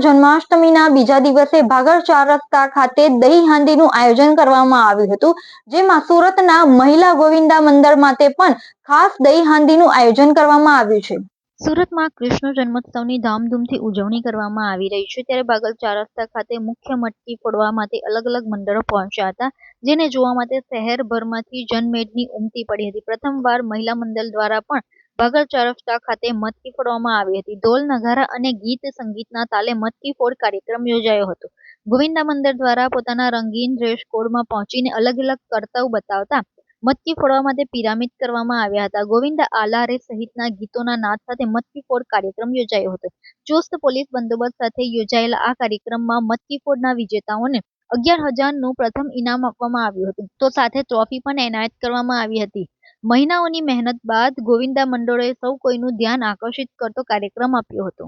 જન્માષ્ટમીના બીજા દિવસે ભાગળ 4 રસ્તા ખાતે દહીં હાંડીનું આયોજન કરવામાં આવ્યું હતું, જેમાં સુરતના મહિલા ગોવિંદા મંદિર માટે પણ ખાસ દહીં હાંડીનું આયોજન કરવામાં આવ્યું છે। સુરતમાં કૃષ્ણ જન્મોત્સવની ધામધૂમથી ઉજવણી કરવામાં આવી રહી છે, ત્યારે ભાગળ 4 રસ્તા ખાતે મુખ્ય મટકી ફોડવા માટે અલગ અલગ મંડળો પહોંચ્યા હતા, જેને જોવા માટે શહેરભરમાંથી જનમેદની ઉમટી પડી હતી। પ્રથમવાર મહિલા મંડળ દ્વારા પણ ભાગળ 4 રસ્તા ખાતે મટકી ફોડવામાં આવી હતી। ઢોલ નગારા અને ગીત સંગીતના તાલે મટકી ફોડ કાર્યક્રમ યોજાયો હતો। ગોવિંદા મંદિર દ્વારા પોતાના રંગીન ડ્રેસ કોડમાં પહોંચીને અલગ અલગ કરતબ બતાવતા મટકી ફોડવા માટે પિરામિડ કરવામાં આવ્યા હતા। ગોવિંદા આલા રે સહિતના ગીતોના નાદ સાથે મટકી ફોડ કાર્યક્રમ યોજાયો હતો। ચુસ્ત પોલીસ બંદોબસ્ત સાથે યોજાયેલા આ કાર્યક્રમમાં મટકી ફોડના વિજેતાઓને 11,000નું પ્રથમ ઇનામ આપવામાં આવ્યું હતું, તો સાથે ટ્રોફી પણ એનાયત કરવામાં આવી હતી। મહિનાઓની મહેનત બાદ ગોવિંદા મંડળોએ સૌ કોઈનું ધ્યાન આકર્ષિત કરતો કાર્યક્રમ આપ્યો હતો।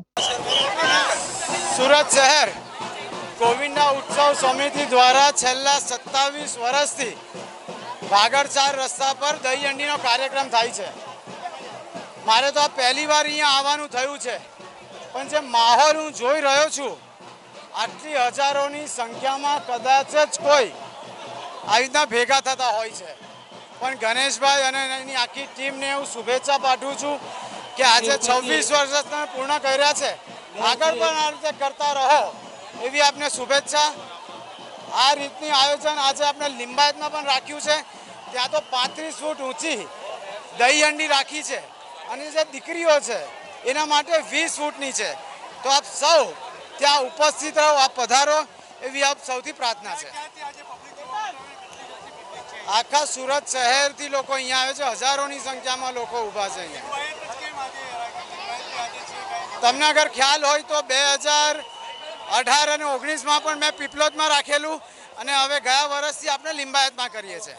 સુરત શહેર ગોવિંદા ઉત્સવ સમિતિ દ્વારા છેલ્લા 27 વર્ષથી ભાગળ 4 રસ્તા પર દહીં હાંડીનો કાર્યક્રમ થાય છે। મારે તો આ પહેલી વાર અહીંયા આવવાનું થયું છે, પણ જે માહોલ હું જોઈ રહ્યો છું, આટલી હજારોની સંખ્યામાં કદાચ જ કોઈ આવી રીતના ભેગા થતા હોય છે। પણ ગણેશભાઈ અને એની આખી ટીમને હું શુભેચ્છા પાઠવું છું કે આજે 26 વર્ષ તમે પૂર્ણ કર્યા છે, આગળ પણ આ રીતે કરતા રહો એવી આપને શુભેચ્છા। આ રીતની આયોજન આજે આપણે લિંબાયતમાં પણ રાખ્યું છે, ત્યાં તો 35 ફૂટ ઊંચી દહીં હાંડી રાખી છે અને જે દીકરીઓ છે એના માટે 20 ફૂટની છે। તો આપ સૌ ત્યાં ઉપસ્થિત રહો, આપ પધારો એવી આપ સૌથી પ્રાર્થના છે। આખા સુરત શહેરથી લોકો અહીંયા આવે છે, હજારોની સંખ્યામાં લોકો ઊભા છે અહીંયા। તમને અગર ખ્યાલ હોય તો 2018 અને 19માં પણ મેં પીપલોદમાં રાખેલું અને હવે ગયા વર્ષથી આપણે લિંબાયતમાં કરીએ છીએ।